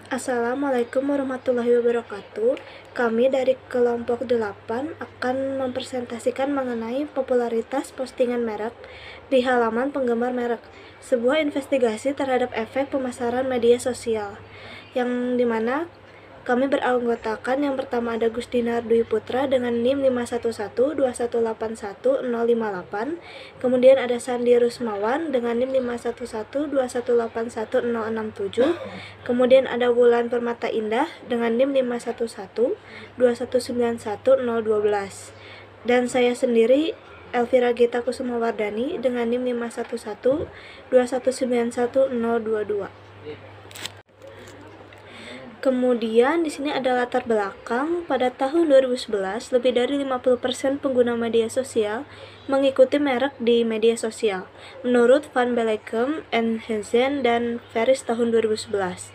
Assalamualaikum warahmatullahi wabarakatuh. Kami dari kelompok 8 akan mempresentasikan mengenai popularitas postingan merek di halaman penggemar merek, sebuah investigasi terhadap efek pemasaran media sosial, yang dimana kami beranggotakan yang pertama ada Gusdinar Dwi Putra dengan NIM 51121811058, kemudian ada Sandi Rusmawan dengan NIM 51121811067, kemudian ada Wulan Permata Indah dengan NIM 51121911012, dan saya sendiri Elvira Gita Kusumawardani dengan NIM 51121911022. Kemudian di sini ada latar belakang. Pada tahun 2011, lebih dari 50% pengguna media sosial mengikuti merek di media sosial, menurut Van Belleghem, Enhazen, dan Ferris tahun 2011.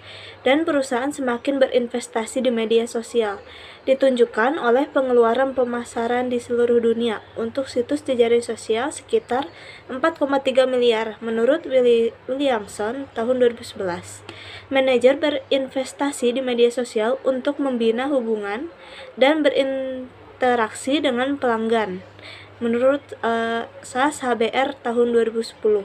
Dan perusahaan semakin berinvestasi di media sosial, ditunjukkan oleh pengeluaran pemasaran di seluruh dunia untuk situs jejaring sosial sekitar 4,3 miliar menurut Williamson tahun 2011. Manajer berinvestasi di media sosial untuk membina hubungan dan berinteraksi dengan pelanggan, menurut SAS HBR tahun 2010.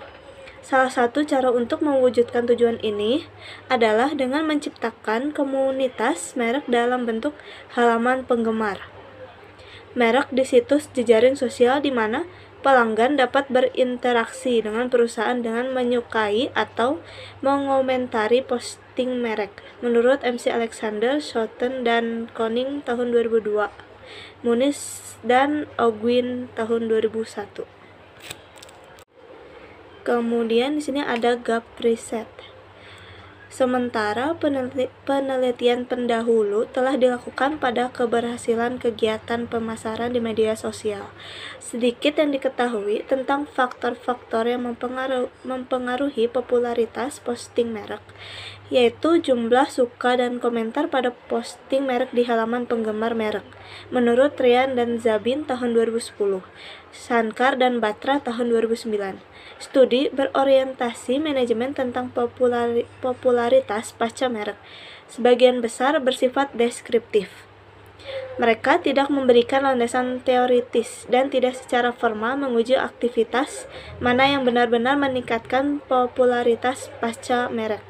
Salah satu cara untuk mewujudkan tujuan ini adalah dengan menciptakan komunitas merek dalam bentuk halaman penggemar merek di situs jejaring sosial di mana pelanggan dapat berinteraksi dengan perusahaan dengan menyukai atau mengomentari posting merek, menurut MC Alexander, Schouten, dan Koning tahun 2002, Muniz dan Ogwin tahun 2001. Kemudian di sini ada gap riset. Sementara penelitian pendahulu telah dilakukan pada keberhasilan kegiatan pemasaran di media sosial, sedikit yang diketahui tentang faktor-faktor yang mempengaruhi popularitas posting merek, yaitu jumlah suka dan komentar pada posting merek di halaman penggemar merek, menurut Ryan dan Zabin tahun 2010, Shankar dan Batra tahun 2009. Studi berorientasi manajemen tentang popularitas pasca merek, sebagian besar bersifat deskriptif. Mereka tidak memberikan landasan teoritis dan tidak secara formal menguji aktivitas mana yang benar-benar meningkatkan popularitas pasca merek.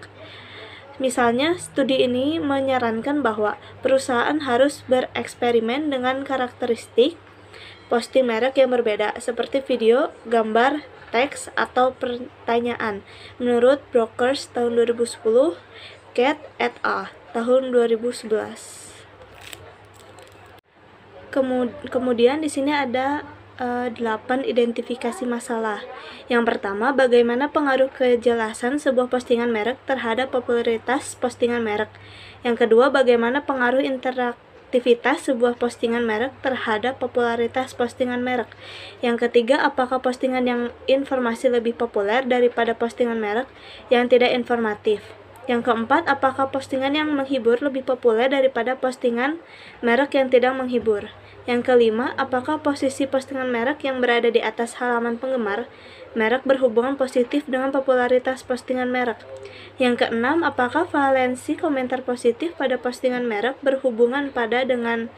Misalnya, studi ini menyarankan bahwa perusahaan harus bereksperimen dengan karakteristik posting merek yang berbeda, seperti video, gambar, teks, atau pertanyaan, menurut Brokers tahun 2010, Cat et al. Tahun 2011. Kemudian di sini ada 8 identifikasi masalah. Yang pertama, bagaimana pengaruh kejelasan sebuah postingan merek terhadap popularitas postingan merek. Yang kedua, bagaimana pengaruh aktivitas sebuah postingan merek terhadap popularitas postingan merek. Yang ketiga, apakah postingan yang informasi lebih populer daripada postingan merek yang tidak informatif. Yang keempat, apakah postingan yang menghibur lebih populer daripada postingan merek yang tidak menghibur. Yang kelima, apakah posisi postingan merek yang berada di atas halaman penggemar merek berhubungan positif dengan popularitas postingan merek. Yang keenam, apakah valensi komentar positif pada postingan merek berhubungan dengan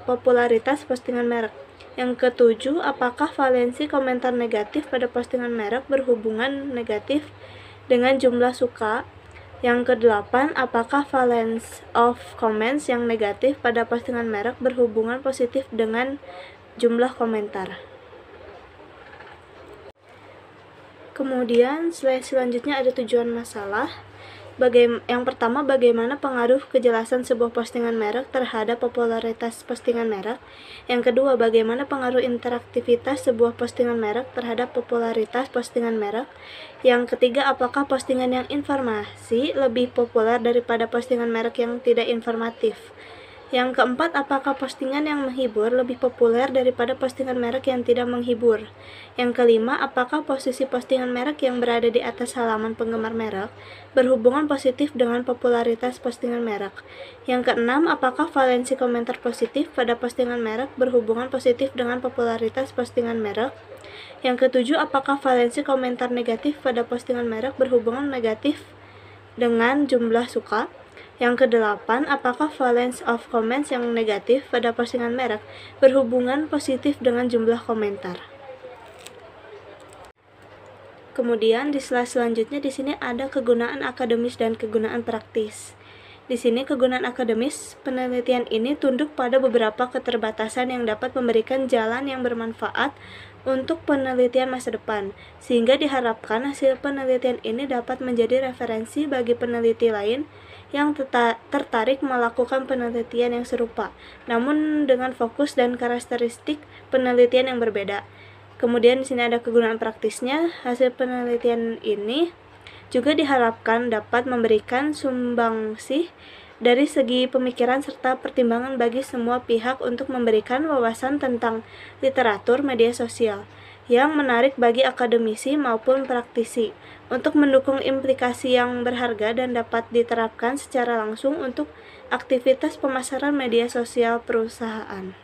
popularitas postingan merek. Yang ketujuh, apakah valensi komentar negatif pada postingan merek berhubungan negatif dengan jumlah suka. Yang kedelapan, apakah valence of comments yang negatif pada postingan merek berhubungan positif dengan jumlah komentar. Kemudian selanjutnya ada tujuan masalah. Yang pertama, bagaimana pengaruh kejelasan sebuah postingan merek terhadap popularitas postingan merek. Yang kedua, bagaimana pengaruh interaktivitas sebuah postingan merek terhadap popularitas postingan merek. Yang ketiga, apakah postingan yang informasi lebih populer daripada postingan merek yang tidak informatif. Yang keempat, apakah postingan yang menghibur lebih populer daripada postingan merek yang tidak menghibur. Yang kelima, apakah posisi postingan merek yang berada di atas halaman penggemar merek berhubungan positif dengan popularitas postingan merek. Yang keenam, apakah valensi komentar positif pada postingan merek berhubungan positif dengan popularitas postingan merek. Yang ketujuh, apakah valensi komentar negatif pada postingan merek berhubungan negatif dengan jumlah suka. Yang kedelapan, apakah valence of comments yang negatif pada postingan merek berhubungan positif dengan jumlah komentar. Kemudian di slide selanjutnya di sini ada kegunaan akademis dan kegunaan praktis. Di sini kegunaan akademis, penelitian ini tunduk pada beberapa keterbatasan yang dapat memberikan jalan yang bermanfaat untuk penelitian masa depan, sehingga diharapkan hasil penelitian ini dapat menjadi referensi bagi peneliti lain yang tertarik melakukan penelitian yang serupa, namun dengan fokus dan karakteristik penelitian yang berbeda. Kemudian di sini ada kegunaan praktisnya. Hasil penelitian ini juga diharapkan dapat memberikan sumbangsih dari segi pemikiran serta pertimbangan bagi semua pihak untuk memberikan wawasan tentang literatur media sosial yang menarik bagi akademisi maupun praktisi, untuk mendukung implikasi yang berharga dan dapat diterapkan secara langsung untuk aktivitas pemasaran media sosial perusahaan.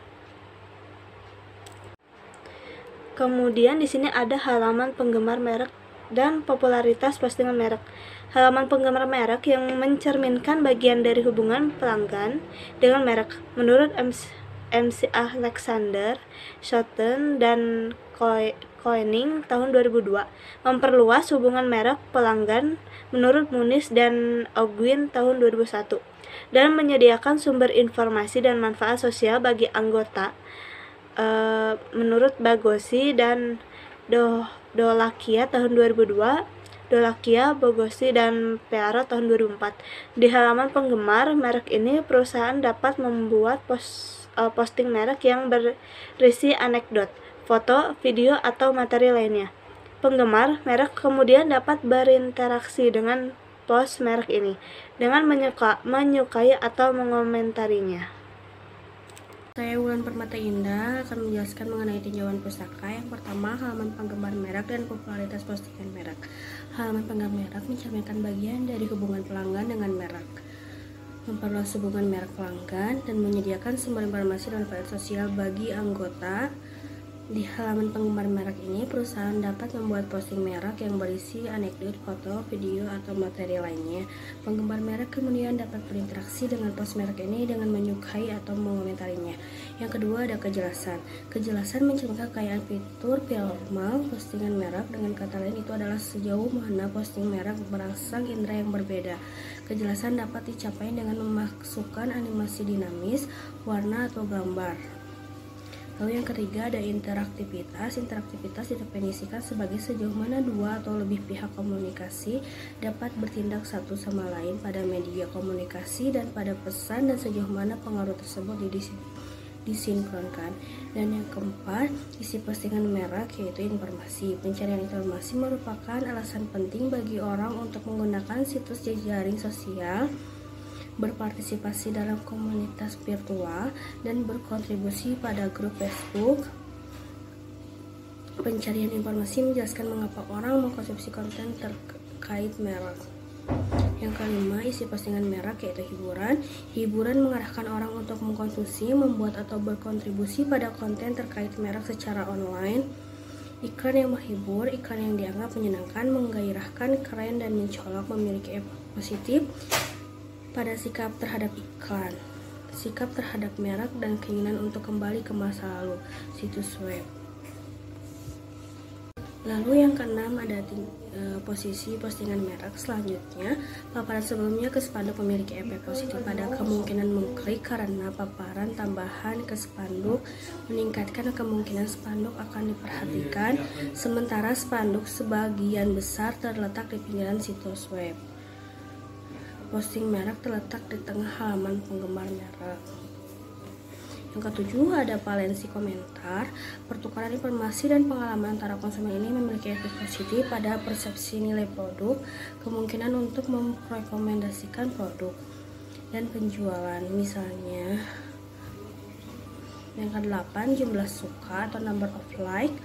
Kemudian di sini ada halaman penggemar merek dan popularitas postingan merek. Halaman penggemar merek yang mencerminkan bagian dari hubungan pelanggan dengan merek. Menurut MC Alexander, Schouten, dan Koenig tahun 2002, memperluas hubungan merek pelanggan menurut Muniz dan Ogwin tahun 2001, dan menyediakan sumber informasi dan manfaat sosial bagi anggota menurut Bagossi dan Dolakia tahun 2002, Dolakia, Bagossi, dan Pearo tahun 2004. Di halaman penggemar merek ini, perusahaan dapat membuat posting merek yang berisi anekdot, foto, video, atau materi lainnya. Penggemar merek kemudian dapat berinteraksi dengan post merek ini dengan menyukai atau mengomentarinya. Saya Wulan Permata Indah akan menjelaskan mengenai tinjauan pustaka. Yang pertama, halaman penggemar merek dan popularitas postingan merek. Halaman penggemar merek mencerminkan bagian dari hubungan pelanggan dengan merek, memperluas hubungan merek pelanggan, dan menyediakan sumber informasi dan manfaat sosial bagi anggota. Di halaman penggemar merek ini, perusahaan dapat membuat posting merek yang berisi anekdot, foto, video, atau materi lainnya. Penggemar merek kemudian dapat berinteraksi dengan post merek ini dengan menyukai atau mengomentarinya. Yang kedua, ada kejelasan. Kejelasan mencerminkan kekayaan fitur formal postingan merek. Dengan kata lain, itu adalah sejauh mana posting merek merangsang indera yang berbeda. Kejelasan dapat dicapai dengan memasukkan animasi dinamis, warna, atau gambar. Lalu yang ketiga, ada interaktivitas. Interaktivitas didefinisikan sebagai sejauh mana dua atau lebih pihak komunikasi dapat bertindak satu sama lain pada media komunikasi dan pada pesan, dan sejauh mana pengaruh tersebut disinkronkan. Dan yang keempat, isi postingan merek, yaitu informasi. Pencarian informasi merupakan alasan penting bagi orang untuk menggunakan situs jejaring sosial, berpartisipasi dalam komunitas virtual, dan berkontribusi pada grup Facebook. Pencarian informasi menjelaskan mengapa orang mengkonsumsi konten terkait merek. Yang kelima, isi postingan merek, yaitu hiburan. Hiburan mengarahkan orang untuk mengkonsumsi, membuat, atau berkontribusi pada konten terkait merek secara online. Iklan yang menghibur, iklan yang dianggap menyenangkan, menggairahkan, keren, dan mencolok, memiliki efek positif pada sikap terhadap iklan, sikap terhadap merek, dan keinginan untuk kembali ke masa lalu, situs web. Lalu yang keenam, ada posisi postingan merek. Selanjutnya, paparan sebelumnya ke spanduk memiliki efek positif pada kemungkinan mengklik, karena paparan tambahan ke spanduk meningkatkan kemungkinan spanduk akan diperhatikan, sementara spanduk sebagian besar terletak di pinggiran situs web. Posting merek terletak di tengah halaman penggemar merek. Yang ketujuh, ada valensi komentar. Pertukaran informasi dan pengalaman antara konsumen ini memiliki efek positif pada persepsi nilai produk, kemungkinan untuk merekomendasikan produk, dan penjualan. Misalnya, Yang ke-8, jumlah suka atau number of like.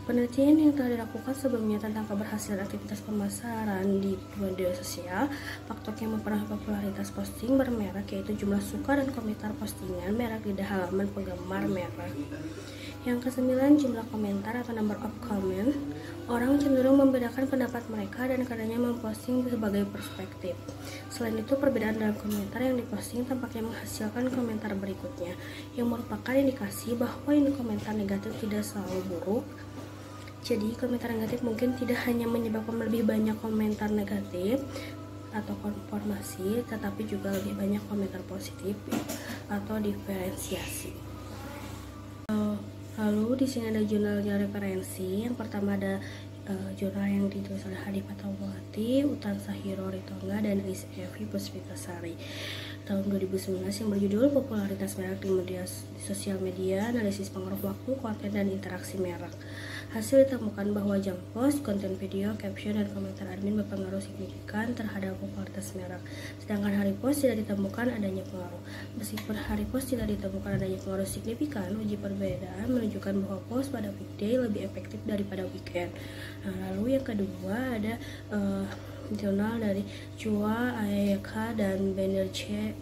Penelitian yang telah dilakukan sebelumnya tentang keberhasilan aktivitas pemasaran di media sosial, faktor yang mempengaruhi popularitas posting bermerek yaitu jumlah suka dan komentar postingan merek di halaman penggemar merek. Yang ke-9, jumlah komentar atau number of comment. Orang cenderung membedakan pendapat mereka dan karenanya memposting sebagai perspektif. Selain itu, perbedaan dalam komentar yang diposting tampaknya menghasilkan komentar berikutnya, yang merupakan indikasi bahwa ini komentar negatif tidak selalu buruk. Jadi, komentar negatif mungkin tidak hanya menyebabkan lebih banyak komentar negatif atau konformasi, tetapi juga lebih banyak komentar positif atau diferensiasi. Lalu di sini ada jurnal-jurnal referensi. Yang pertama ada jurnal yang ditulis oleh Hadi Fatmawati, Utan Sahiro Ritonga, dan Evi Puspitasari tahun 2019 yang berjudul Popularitas Merek di Sosial Media, Analisis Pengaruh Waktu, Konten, dan Interaksi Merek. Hasil ditemukan bahwa jump post, konten video, caption, dan komentar admin berpengaruh signifikan terhadap popularitas merek. Sedangkan hari post tidak ditemukan adanya pengaruh. Meskipun hari post tidak ditemukan adanya pengaruh signifikan, uji perbedaan menunjukkan bahwa post pada weekday lebih efektif daripada weekend. Nah, lalu yang kedua ada jurnal dari Chua, Ayaka, dan Banerjee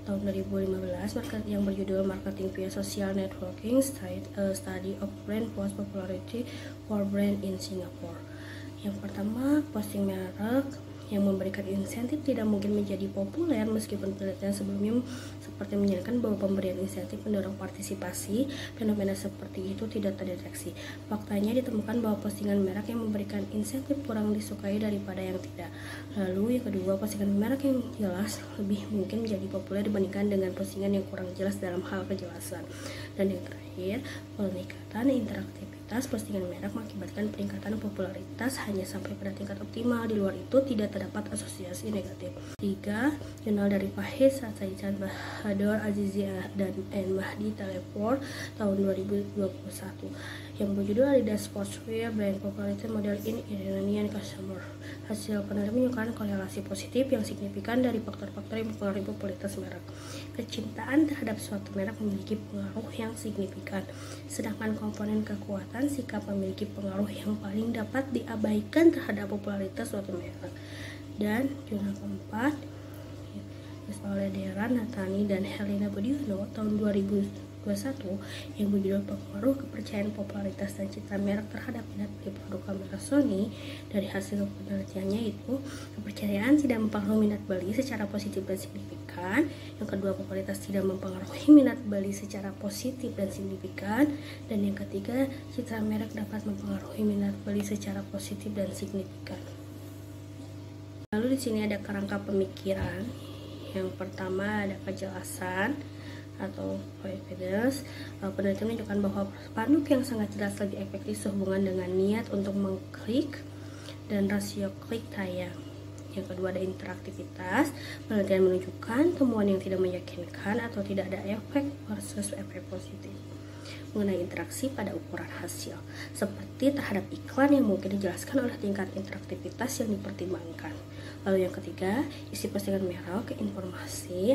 tahun 2015 yang berjudul Marketing via Social Networking, Study of Brand Post Popularity for Brand in Singapore. Yang pertama, posting merek yang memberikan insentif tidak mungkin menjadi populer meskipun penelitian sebelumnya seperti menyatakan bahwa pemberian insentif mendorong partisipasi. Fenomena seperti itu tidak terdeteksi. Faktanya ditemukan bahwa postingan merek yang memberikan insentif kurang disukai daripada yang tidak. Lalu yang kedua, postingan merek yang jelas lebih mungkin menjadi populer dibandingkan dengan postingan yang kurang jelas dalam hal kejelasan. Dan yang terakhir, peningkatan interaktivitas postingan merek mengakibatkan peningkatan popularitas hanya sampai pada tingkat optimal. Di luar itu tidak terdapat asosiasi negatif. 3. Jurnal dari Fahid Satsaican Bahadur Azizi dan Mahdi Teleport tahun 2021 yang berjudul Adidas Sportswear Brand Popularity Model in Iranian Customer. Hasil penelitian menunjukkan korelasi positif yang signifikan dari faktor-faktor yang mempengaruhi popularitas merek. Kecintaan terhadap suatu merek memiliki pengaruh yang signifikan, sedangkan komponen kekuatan sikap memiliki pengaruh yang paling dapat diabaikan terhadap popularitas suatu merek. Dan jurnal keempat oleh Deran Natani dan Helena Budiono tahun 2021 yang berjudul Pengaruh Kepercayaan Popularitas dan Citra Merek Terhadap Minat Beli Produk Kamera Sony. Dari hasil penelitiannya itu, kepercayaan tidak mempengaruhi minat beli secara positif dan signifikan. Yang kedua, popularitas tidak mempengaruhi minat beli secara positif dan signifikan. Dan yang ketiga, citra merek dapat mempengaruhi minat beli secara positif dan signifikan. Lalu di sini ada kerangka pemikiran. Yang pertama ada kejelasan atau evidence. Penelitian menunjukkan bahwa spanduk yang sangat jelas lebih efektif sehubungan dengan niat untuk mengklik dan rasio klik tayang. Yang kedua ada interaktivitas. Penelitian menunjukkan temuan yang tidak meyakinkan atau tidak ada efek versus efek positif mengenai interaksi pada ukuran hasil, seperti terhadap iklan yang mungkin dijelaskan oleh tingkat interaktivitas yang dipertimbangkan. Lalu yang ketiga, isi postingan merek, informasi.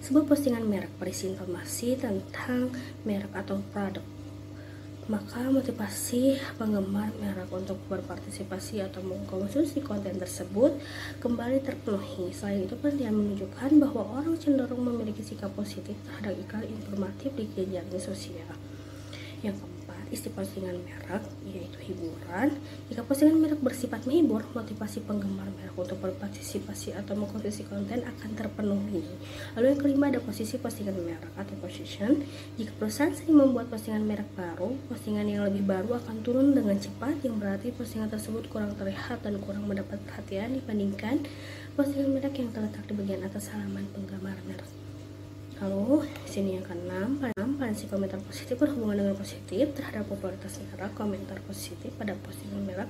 Sebuah postingan merek berisi informasi tentang merek atau produk, maka motivasi penggemar merek untuk berpartisipasi atau mengkonsumsi konten tersebut kembali terpenuhi. Selain itu, penelitian menunjukkan bahwa orang cenderung memiliki sikap positif terhadap iklan informatif di jejaring sosial. Yang keempat, isi postingan merek yaitu hiburan. Jika postingan merek bersifat menghibur, motivasi penggemar merek untuk berpartisipasi atau mengkonsumsi konten akan terpenuhi. Lalu yang kelima ada posisi postingan merek atau position. Jika perusahaan sering membuat postingan merek baru, postingan yang lebih baru akan turun dengan cepat, yang berarti postingan tersebut kurang terlihat dan kurang mendapat perhatian dibandingkan postingan merek yang terletak di bagian atas halaman penggemar merek. Lalu sini yang keenam, prinsip komentar positif berhubungan dengan positif terhadap popularitas merek. Komentar positif pada postingan merek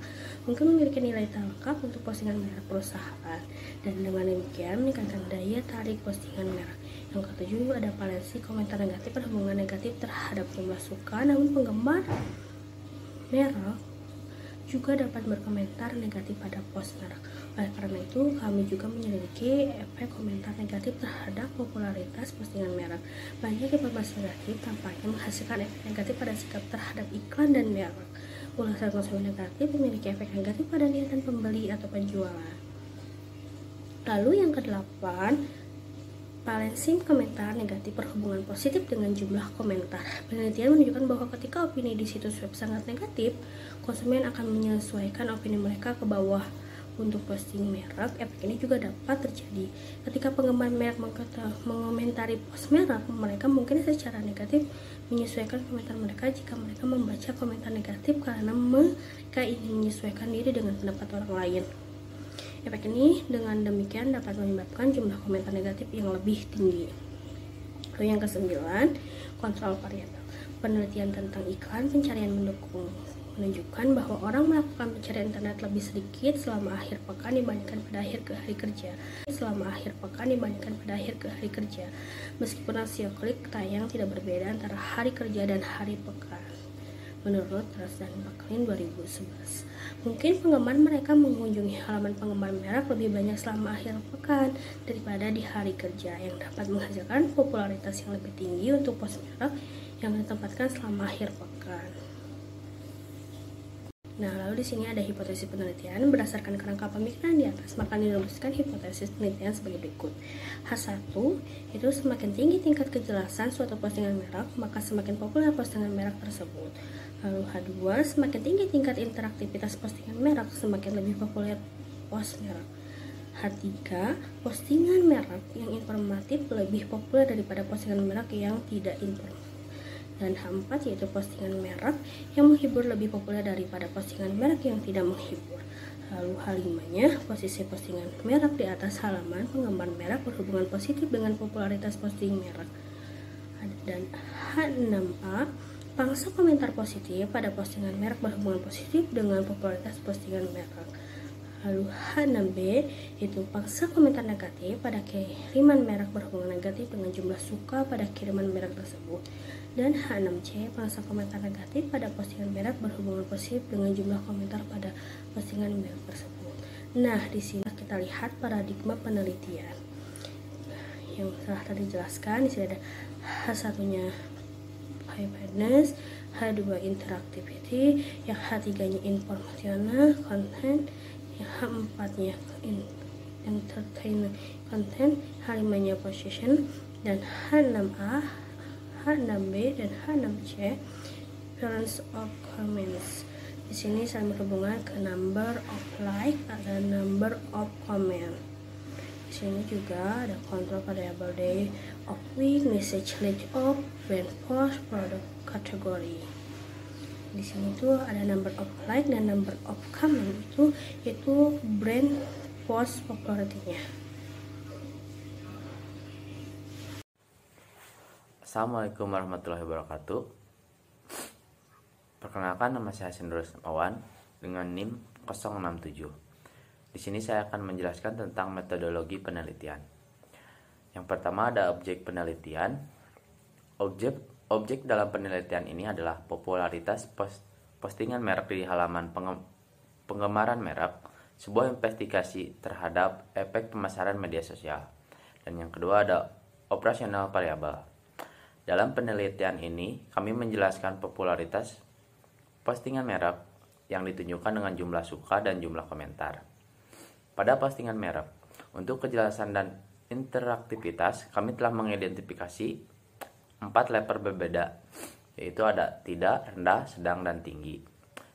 mungkin memiliki nilai tangkap untuk postingan merek perusahaan, dan dengan demikian meningkatkan daya tarik postingan merek. Yang ketujuh ada valensi komentar negatif berhubungan negatif terhadap jumlah suka, namun penggemar merek juga dapat berkomentar negatif pada post merek. Oleh karena itu, kami juga menyelidiki efek komentar negatif terhadap popularitas postingan merek. Banyak informasi negatif tampaknya menghasilkan efek negatif pada sikap terhadap iklan dan merek. Ulasan konsumen negatif memiliki efek negatif pada niatan pembeli atau penjualan. Lalu yang kedelapan, balancing komentar negatif berhubungan positif dengan jumlah komentar. Penelitian menunjukkan bahwa ketika opini di situs web sangat negatif, konsumen akan menyesuaikan opini mereka ke bawah. Untuk posting merek, efek ini juga dapat terjadi. Ketika penggemar merek mengomentari post merek, mereka mungkin secara negatif menyesuaikan komentar mereka jika mereka membaca komentar negatif karena mereka ingin menyesuaikan diri dengan pendapat orang lain. Efek ini dengan demikian dapat menyebabkan jumlah komentar negatif yang lebih tinggi. Lalu yang kesembilan, kontrol variabel. Penelitian tentang iklan pencarian menunjukkan bahwa orang melakukan pencarian internet lebih sedikit selama akhir pekan dibandingkan pada akhir hari kerja. Meskipun rasio klik tayang tidak berbeda antara hari kerja dan hari pekan. Menurut Ross dan McLean 2011, mungkin penggemar mereka mengunjungi halaman penggemar merek lebih banyak selama akhir pekan daripada di hari kerja, yang dapat menghasilkan popularitas yang lebih tinggi untuk post merek yang ditempatkan selama akhir pekan. Nah, lalu di sini ada hipotesis penelitian berdasarkan kerangka pemikiran di atas, maka dirumuskan hipotesis penelitian sebagai berikut. H1 itu semakin tinggi tingkat kejelasan suatu postingan merek, maka semakin populer postingan merek tersebut. Lalu H2, semakin tinggi tingkat interaktivitas postingan merek, semakin lebih populer post merek. H3, postingan merek yang informatif lebih populer daripada postingan merek yang tidak informatif. Dan H4 yaitu postingan merek yang menghibur lebih populer daripada postingan merek yang tidak menghibur. Lalu H5-nya, posisi postingan merek di atas halaman penggemar merek berhubungan positif dengan popularitas posting merek. Dan H6A, pangsa komentar positif pada postingan merek berhubungan positif dengan popularitas postingan merek. Lalu H6B itu pangsa komentar negatif pada kiriman merek berhubungan negatif dengan jumlah suka pada kiriman merek tersebut. Dan H6C pangsa komentar negatif pada postingan merek berhubungan positif dengan jumlah komentar pada postingan merek tersebut. Nah, di sini kita lihat paradigma penelitian yang telah tadi jelaskan. Di sini ada H1-nya vividness, H2 interactivity, yang H3-nya informational content, yang H4-nya entertainment content, H5-nya position, dan H6A, H6B, dan H6C appearance of comments. Di sini saling berhubungan ke number of like dan number of comment. Di sini juga ada control variable day of week, message list of, brand post, product category. Di sini tuh ada number of like dan number of comment, itu brand post popularity-nya. Assalamualaikum warahmatullahi wabarakatuh. Perkenalkan, nama saya Sindros Mawan dengan NIM 067. Di sini saya akan menjelaskan tentang metodologi penelitian. Yang pertama ada objek penelitian. Objek dalam penelitian ini adalah popularitas postingan merek di halaman penggemaran merek, sebuah investigasi terhadap efek pemasaran media sosial. Dan yang kedua ada operasional variabel. Dalam penelitian ini, kami menjelaskan popularitas postingan merek yang ditunjukkan dengan jumlah suka dan jumlah komentar. Pada postingan merek, untuk kejelasan dan interaktivitas, kami telah mengidentifikasi 4 level berbeda, yaitu ada tidak, rendah, sedang, dan tinggi,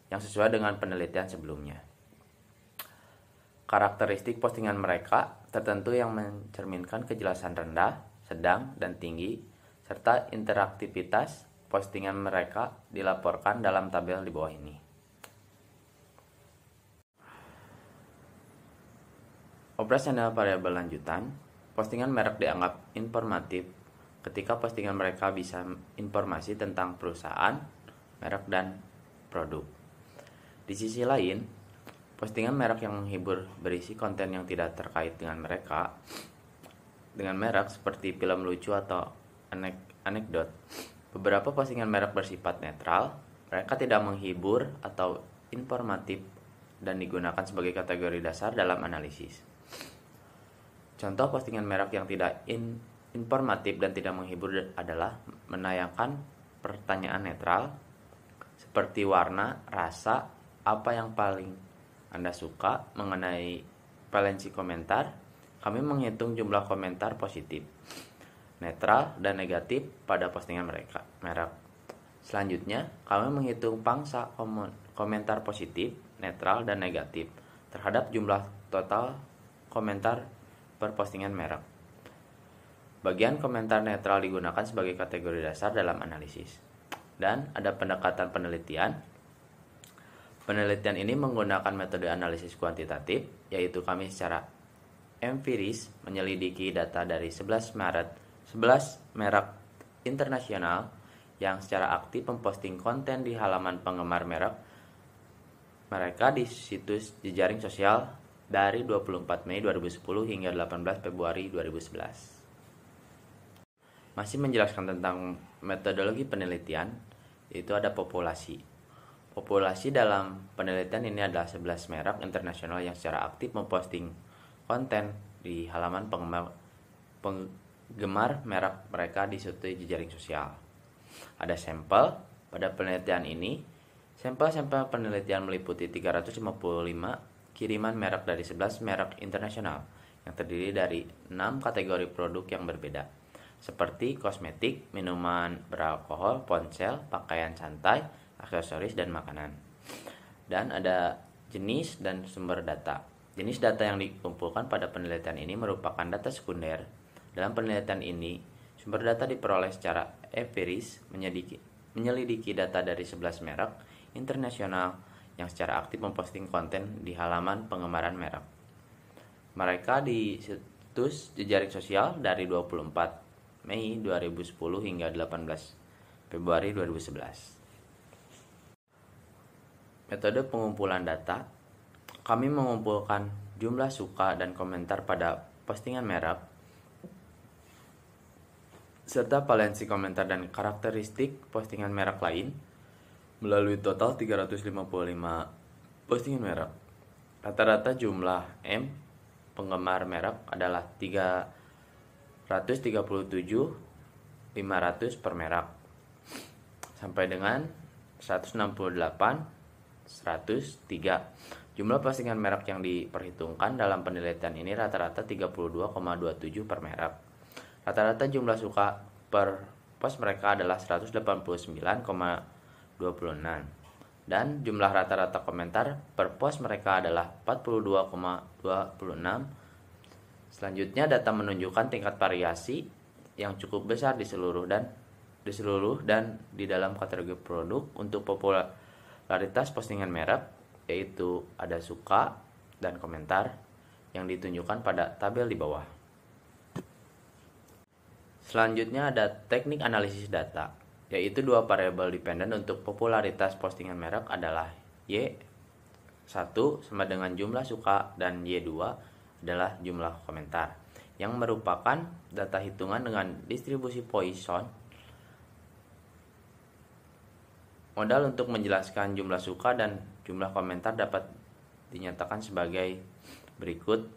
yang sesuai dengan penelitian sebelumnya. Karakteristik postingan mereka tertentu yang mencerminkan kejelasan rendah, sedang, dan tinggi, serta interaktivitas postingan mereka dilaporkan dalam tabel di bawah ini. Operasional variabel lanjutan, postingan merek dianggap informatif ketika postingan mereka bisa informasi tentang perusahaan, merek, dan produk. Di sisi lain, postingan merek yang menghibur berisi konten yang tidak terkait dengan merek seperti film lucu atau anekdot. Beberapa postingan merek bersifat netral, mereka tidak menghibur atau informatif dan digunakan sebagai kategori dasar dalam analisis. Contoh postingan merek yang tidak informatif dan tidak menghibur adalah menayangkan pertanyaan netral seperti warna, rasa, apa yang paling Anda suka mengenai valensi komentar. Kami menghitung jumlah komentar positif, netral, dan negatif pada postingan merek. Selanjutnya, kami menghitung pangsa komentar positif, netral, dan negatif terhadap jumlah total komentar per postingan merek. Bagian komentar netral digunakan sebagai kategori dasar dalam analisis. Dan ada pendekatan penelitian. Penelitian ini menggunakan metode analisis kuantitatif, yaitu kami secara empiris menyelidiki data dari 11 merek internasional yang secara aktif memposting konten di halaman penggemar mereka di situs jejaring sosial dari 24 Mei 2010 hingga 18 Februari 2011. Masih menjelaskan tentang metodologi penelitian, yaitu ada populasi. Populasi dalam penelitian ini adalah 11 merek internasional yang secara aktif memposting konten di halaman penggemar merek mereka di situs jejaring sosial. Ada sampel. Pada penelitian ini, sampel-sampel penelitian meliputi 355 kiriman merek dari 11 merek internasional yang terdiri dari 6 kategori produk yang berbeda, seperti kosmetik, minuman beralkohol, ponsel, pakaian santai, aksesoris, dan makanan. Dan ada jenis dan sumber data. Jenis data yang dikumpulkan pada penelitian ini merupakan data sekunder. Dalam penelitian ini, sumber data diperoleh secara empiris menyelidiki data dari 11 merek internasional yang secara aktif memposting konten di halaman pengemaran merek mereka di situs jejaring sosial dari 24 Mei 2010 hingga 18 Februari 2011. Metode pengumpulan data. Kami mengumpulkan jumlah suka dan komentar pada postingan merek serta valensi komentar dan karakteristik postingan merek lain melalui total 355 postingan merek. Rata-rata jumlah penggemar merek adalah 337.500 per merek sampai dengan 168.103. Jumlah postingan merek yang diperhitungkan dalam penelitian ini rata-rata 32,27 per merek. Rata-rata jumlah suka per post mereka adalah 189,26 dan jumlah rata-rata komentar per post mereka adalah 42,26. Selanjutnya data menunjukkan tingkat variasi yang cukup besar di seluruh dan di dalam kategori produk untuk popularitas postingan merek, yaitu ada suka dan komentar yang ditunjukkan pada tabel di bawah. Selanjutnya ada teknik analisis data, yaitu dua variabel dependen untuk popularitas postingan merek adalah Y1 sama dengan jumlah suka dan Y2 adalah jumlah komentar, yang merupakan data hitungan dengan distribusi Poisson. Modal untuk menjelaskan jumlah suka dan jumlah komentar dapat dinyatakan sebagai berikut.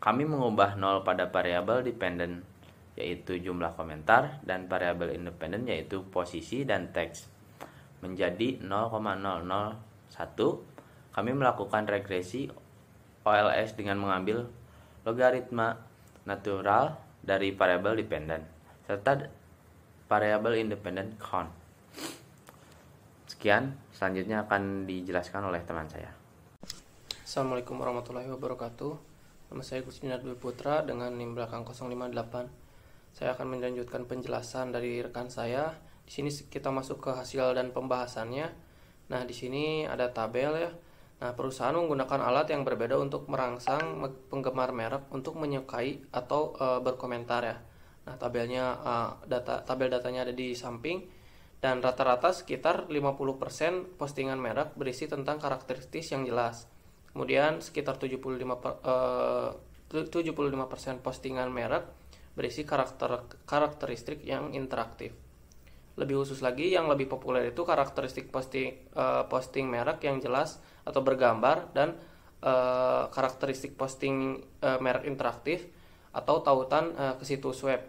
Kami mengubah 0 pada variabel dependen, yaitu jumlah komentar, dan variabel independen, yaitu posisi dan teks, menjadi 0,001. Kami melakukan regresi OLS dengan mengambil logaritma natural dari variabel dependen serta variabel independen count. Sekian, selanjutnya akan dijelaskan oleh teman saya. Assalamualaikum warahmatullahi wabarakatuh. Nama saya Gustina Dwi Putra dengan NIM belakang 058. Saya akan melanjutkan penjelasan dari rekan saya. Di sini kita masuk ke hasil dan pembahasannya. Nah, di sini ada tabel ya. Nah, perusahaan menggunakan alat yang berbeda untuk merangsang penggemar merek untuk menyukai atau berkomentar ya. Nah, tabel datanya ada di samping. Dan rata-rata sekitar 50% postingan merek berisi tentang karakteristik yang jelas. Kemudian sekitar 75% postingan merek berisi karakteristik yang interaktif. Lebih khusus lagi, yang lebih populer itu karakteristik posting merek yang jelas atau bergambar, dan karakteristik posting merek interaktif atau tautan ke situs web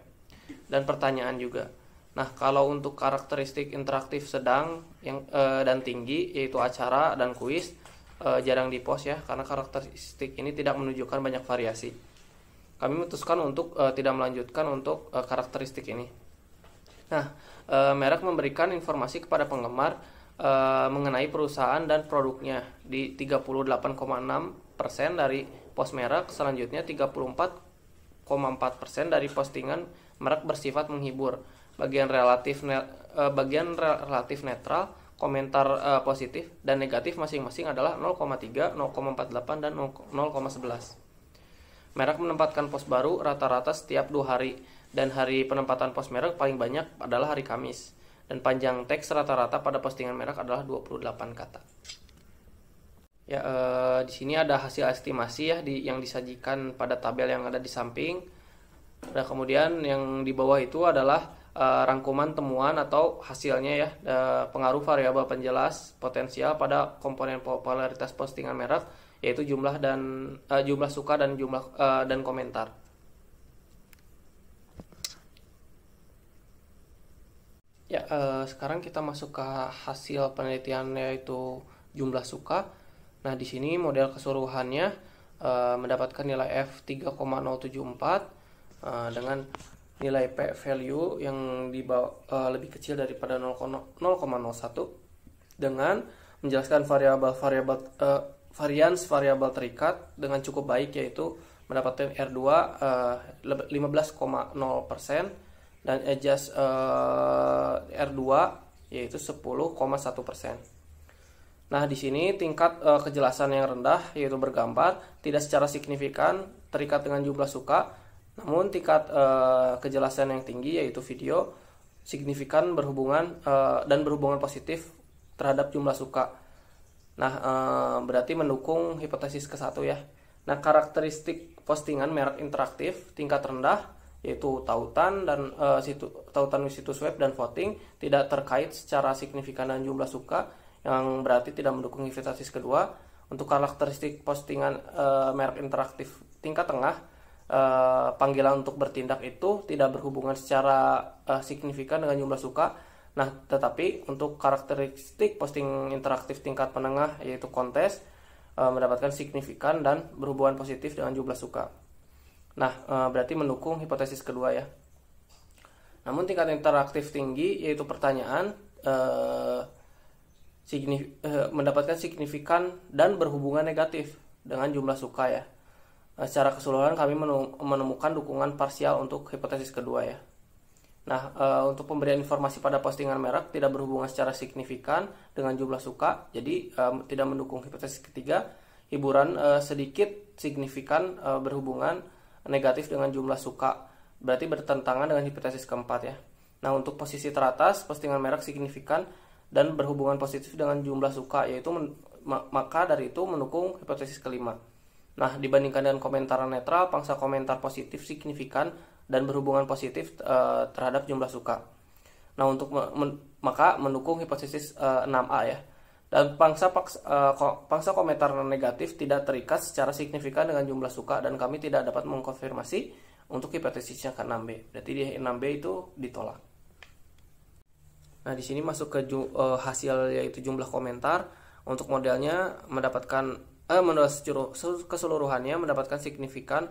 dan pertanyaan juga. Nah, kalau untuk karakteristik interaktif sedang dan tinggi, yaitu acara dan kuis, jarang dipost ya, karena karakteristik ini tidak menunjukkan banyak variasi. Kami memutuskan untuk tidak melanjutkan untuk karakteristik ini. Nah, merek memberikan informasi kepada penggemar mengenai perusahaan dan produknya di 38,6% dari post merek. Selanjutnya 34,4% dari postingan merek bersifat menghibur. Bagian relatif netral, komentar positif dan negatif masing-masing adalah 0,3, 0,48 dan 0,11. Merek menempatkan post baru rata-rata setiap 2 hari, dan hari penempatan post merek paling banyak adalah hari Kamis. Dan panjang teks rata-rata pada postingan merek adalah 28 kata. Ya, di sini ada hasil estimasi ya yang disajikan pada tabel yang ada di samping. Dan kemudian yang di bawah itu adalah rangkuman temuan atau hasilnya ya, pengaruh variabel penjelas potensial pada komponen popularitas postingan merek, yaitu jumlah suka dan dan komentar. Ya, sekarang kita masuk ke hasil penelitian, yaitu jumlah suka. Nah, di sini model keseluruhannya mendapatkan nilai F 3,074 dengan nilai P value yang lebih kecil daripada 0,01 dengan menjelaskan variabel terikat dengan cukup baik, yaitu mendapatkan R2 15,0% dan adjust R2 yaitu 10,1%. Nah, di sini tingkat kejelasan yang rendah, yaitu bergambar, tidak secara signifikan terikat dengan jumlah suka. Namun tingkat kejelasan yang tinggi, yaitu video, signifikan berhubungan positif terhadap jumlah suka. Nah, berarti mendukung hipotesis ke-1 ya. Nah, karakteristik postingan merek interaktif tingkat rendah, yaitu tautan situs web dan voting, tidak terkait secara signifikan dengan jumlah suka, yang berarti tidak mendukung hipotesis kedua. Untuk karakteristik postingan merek interaktif tingkat tengah, panggilan untuk bertindak itu tidak berhubungan secara signifikan dengan jumlah suka. Nah, tetapi untuk karakteristik posting interaktif tingkat menengah, yaitu kontes, mendapatkan signifikan dan berhubungan positif dengan jumlah suka. Nah, berarti mendukung hipotesis kedua ya. Namun tingkat interaktif tinggi, yaitu pertanyaan, mendapatkan signifikan dan berhubungan negatif dengan jumlah suka ya. Secara keseluruhan kami menemukan dukungan parsial untuk hipotesis kedua ya. Nah, untuk pemberian informasi pada postingan merek tidak berhubungan secara signifikan dengan jumlah suka, jadi tidak mendukung hipotesis ketiga. Hiburan sedikit signifikan berhubungan negatif dengan jumlah suka, berarti bertentangan dengan hipotesis keempat ya. Nah, untuk posisi teratas, postingan merek signifikan dan berhubungan positif dengan jumlah suka, yaitu maka dari itu mendukung hipotesis kelima. Nah, dibandingkan dengan komentar netral, pangsa komentar positif signifikan dan berhubungan positif terhadap jumlah suka. Nah, untuk maka mendukung hipotesis 6A ya. Dan pangsa komentar negatif tidak terikat secara signifikan dengan jumlah suka, dan kami tidak dapat mengkonfirmasi untuk hipotesis yang ke-6B. Berarti di 6B itu ditolak. Nah, di sini masuk ke hasil, yaitu jumlah komentar. Untuk modelnya mendapatkan model keseluruhannya mendapatkan signifikan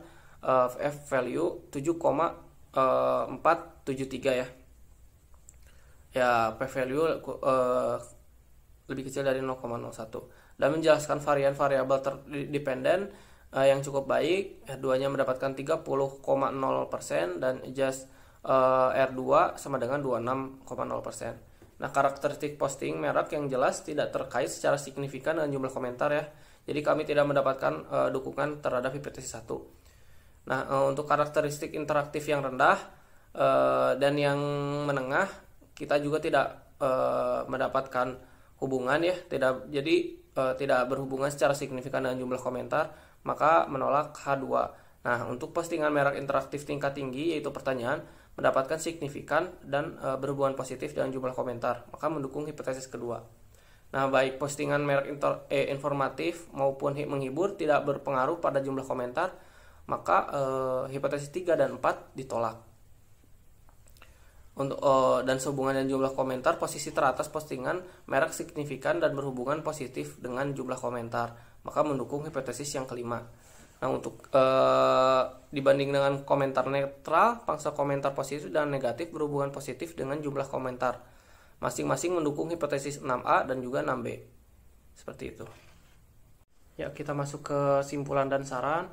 F value 7,473 ya. Ya, P value lebih kecil dari 0,01 dan menjelaskan variabel dependen yang cukup baik. R2-nya mendapatkan 30,0% dan adjust R2 sama dengan 26,0%. Nah, karakteristik posting merek yang jelas tidak terkait secara signifikan dengan jumlah komentar ya. Jadi kami tidak mendapatkan dukungan terhadap hipotesis 1. Nah, untuk karakteristik interaktif yang rendah dan yang menengah, kita juga tidak mendapatkan hubungan ya, tidak berhubungan secara signifikan dengan jumlah komentar, maka menolak H2. Nah, untuk postingan merek interaktif tingkat tinggi, yaitu pertanyaan, mendapatkan signifikan dan berhubungan positif dengan jumlah komentar, maka mendukung hipotesis kedua. Nah, baik postingan merek informatif maupun menghibur tidak berpengaruh pada jumlah komentar, maka hipotesis 3 dan 4 ditolak. Dan sehubungan dengan jumlah komentar, posisi teratas postingan merek signifikan dan berhubungan positif dengan jumlah komentar, maka mendukung hipotesis yang kelima. Nah, untuk dibanding dengan komentar netral, pangsa komentar positif dan negatif berhubungan positif dengan jumlah komentar. Masing-masing mendukung hipotesis 6A dan juga 6B. Seperti itu. Ya, kita masuk ke simpulan dan saran.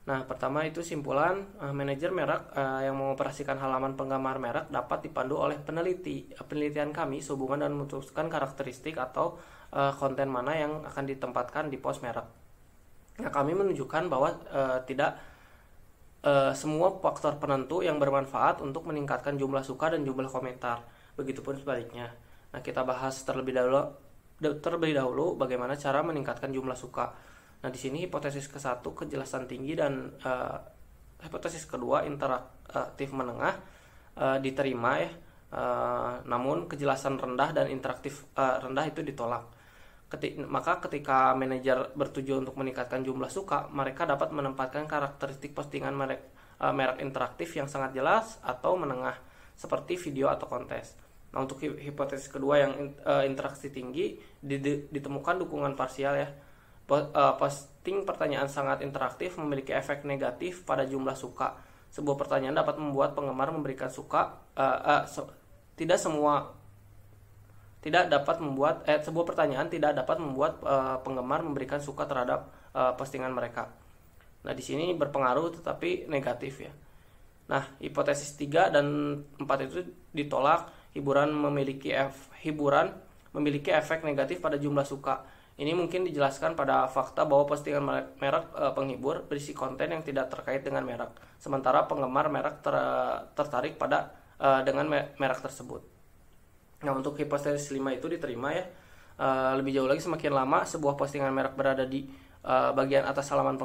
Nah, pertama itu simpulan, manajer merek yang mengoperasikan halaman penggambar merek dapat dipandu oleh penelitian kami sehubungan dan memutuskan karakteristik atau konten mana yang akan ditempatkan di pos merek. Nah, kami menunjukkan bahwa tidak semua faktor penentu yang bermanfaat untuk meningkatkan jumlah suka dan jumlah komentar. Begitupun sebaliknya. Nah, kita bahas terlebih dahulu bagaimana cara meningkatkan jumlah suka. Nah, di sini hipotesis ke-1 kejelasan tinggi dan hipotesis kedua interaktif menengah diterima ya. Namun kejelasan rendah dan interaktif rendah itu ditolak. Maka ketika manajer bertujuan untuk meningkatkan jumlah suka, mereka dapat menempatkan karakteristik postingan merek interaktif yang sangat jelas atau menengah, seperti video atau kontes. Nah, untuk hipotesis kedua yang interaksi tinggi ditemukan dukungan parsial ya. Posting pertanyaan sangat interaktif memiliki efek negatif pada jumlah suka. Sebuah pertanyaan dapat membuat penggemar memberikan suka. Sebuah pertanyaan tidak dapat membuat penggemar memberikan suka terhadap postingan mereka. Nah, di sini berpengaruh tetapi negatif ya. Nah, hipotesis 3 dan 4 itu ditolak. Hiburan memiliki efek negatif pada jumlah suka. Ini mungkin dijelaskan pada fakta bahwa postingan merek penghibur berisi konten yang tidak terkait dengan merek, sementara penggemar merek tertarik dengan merek tersebut. Nah, untuk hipotesis 5 itu diterima ya. Lebih jauh lagi, semakin lama sebuah postingan merek berada di bagian atas halaman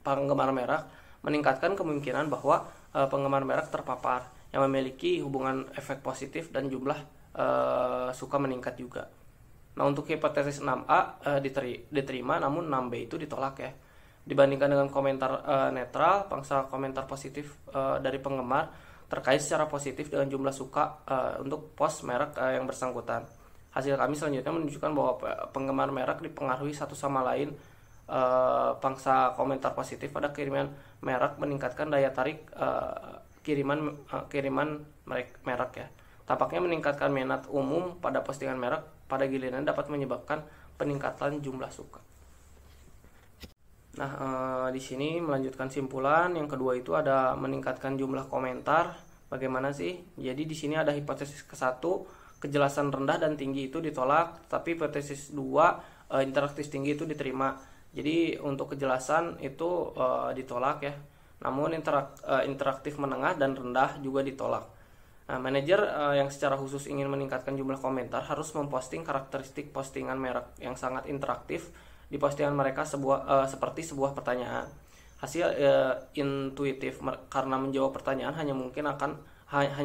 penggemar merek, meningkatkan kemungkinan bahwa penggemar merek terpapar, yang memiliki hubungan efek positif dan jumlah suka meningkat juga. Nah, untuk hipotesis 6A diterima, namun 6B itu ditolak ya. Dibandingkan dengan komentar netral, pangsa komentar positif dari penggemar terkait secara positif dengan jumlah suka untuk post merek yang bersangkutan. Hasil kami selanjutnya menunjukkan bahwa penggemar merek dipengaruhi satu sama lain. Pangsa komentar positif pada kiriman merek meningkatkan daya tarik kiriman merek ya. Tampaknya meningkatkan minat umum pada postingan merek pada giliran dapat menyebabkan peningkatan jumlah suka. Nah, di sini melanjutkan simpulan yang kedua itu ada meningkatkan jumlah komentar. Bagaimana sih? Jadi di sini ada hipotesis ke-1 kejelasan rendah dan tinggi itu ditolak, tapi hipotesis 2 interaktif tinggi itu diterima. Jadi untuk kejelasan itu ditolak ya. Namun interaktif menengah dan rendah juga ditolak. Nah, manajer yang secara khusus ingin meningkatkan jumlah komentar harus memposting karakteristik postingan merek yang sangat interaktif di postingan mereka seperti sebuah pertanyaan. Hasil intuitif karena menjawab pertanyaan hanya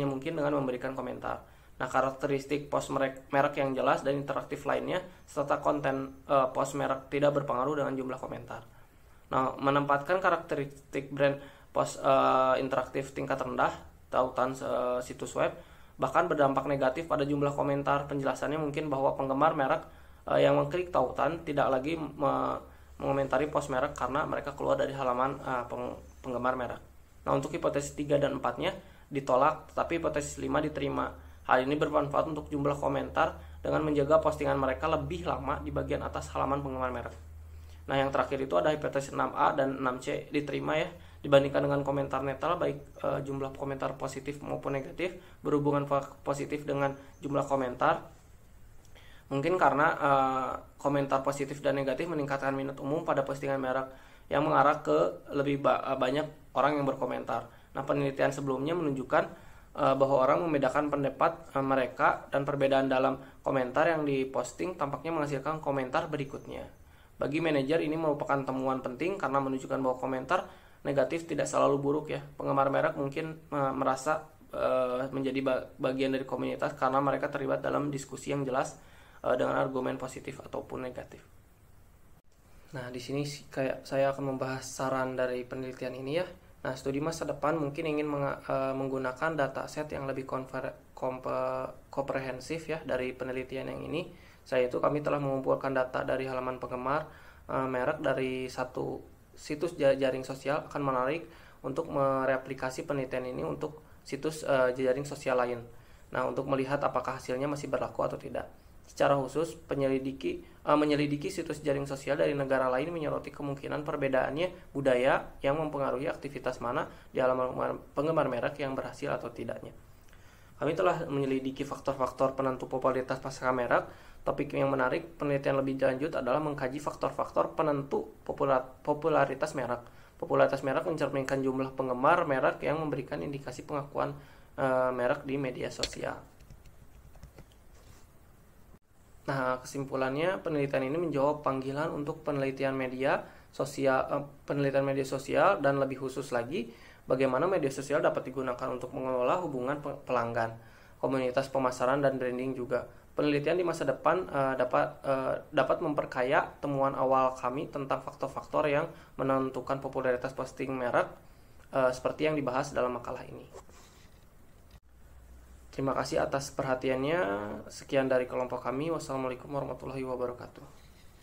mungkin dengan memberikan komentar. Nah, karakteristik post merek yang jelas dan interaktif lainnya serta konten post merek tidak berpengaruh dengan jumlah komentar. Nah, menempatkan karakteristik brand post interaktif tingkat rendah, tautan situs web, bahkan berdampak negatif pada jumlah komentar. Penjelasannya mungkin bahwa penggemar merek yang mengklik tautan tidak lagi mengomentari post merek karena mereka keluar dari halaman penggemar merek. Nah, untuk hipotesis 3 dan 4-nya ditolak, tetapi hipotesis 5 diterima. Hal ini bermanfaat untuk jumlah komentar dengan menjaga postingan mereka lebih lama di bagian atas halaman penggemar merek. Nah, yang terakhir itu ada hipotesis 6A dan 6C diterima ya. Dibandingkan dengan komentar netral, baik jumlah komentar positif maupun negatif berhubungan positif dengan jumlah komentar. Mungkin karena komentar positif dan negatif meningkatkan minat umum pada postingan merek yang mengarah ke lebih banyak orang yang berkomentar. Nah, penelitian sebelumnya menunjukkan bahwa orang membedakan pendapat mereka dan perbedaan dalam komentar yang diposting tampaknya menghasilkan komentar berikutnya. Bagi manajer ini merupakan temuan penting karena menunjukkan bahwa komentar negatif tidak selalu buruk ya. Penggemar merek mungkin merasa menjadi bagian dari komunitas karena mereka terlibat dalam diskusi yang jelas dengan argumen positif ataupun negatif. Nah, di sini kayak saya akan membahas saran dari penelitian ini ya. Nah, studi masa depan mungkin ingin menggunakan dataset yang lebih komprehensif ya dari penelitian yang ini. Yaitu kami telah mengumpulkan data dari halaman penggemar merek dari satu situs jaring sosial. Akan menarik untuk mereplikasi penelitian ini untuk situs jaring sosial lain. Nah, untuk melihat apakah hasilnya masih berlaku atau tidak. Secara khusus, menyelidiki situs jaring sosial dari negara lain menyoroti kemungkinan perbedaannya budaya yang mempengaruhi aktivitas mana di halaman penggemar merek yang berhasil atau tidaknya. Kami telah menyelidiki faktor-faktor penentu popularitas pasca merek. Topik yang menarik penelitian lebih lanjut adalah mengkaji faktor-faktor penentu popularitas merek. Popularitas merek mencerminkan jumlah penggemar merek yang memberikan indikasi pengakuan merek di media sosial. Nah, kesimpulannya penelitian ini menjawab panggilan untuk penelitian media sosial dan lebih khusus lagi bagaimana media sosial dapat digunakan untuk mengelola hubungan pelanggan, komunitas pemasaran dan branding juga. Penelitian di masa depan dapat memperkaya temuan awal kami tentang faktor-faktor yang menentukan popularitas posting merek seperti yang dibahas dalam makalah ini. Terima kasih atas perhatiannya. Sekian dari kelompok kami. Wassalamualaikum warahmatullahi wabarakatuh.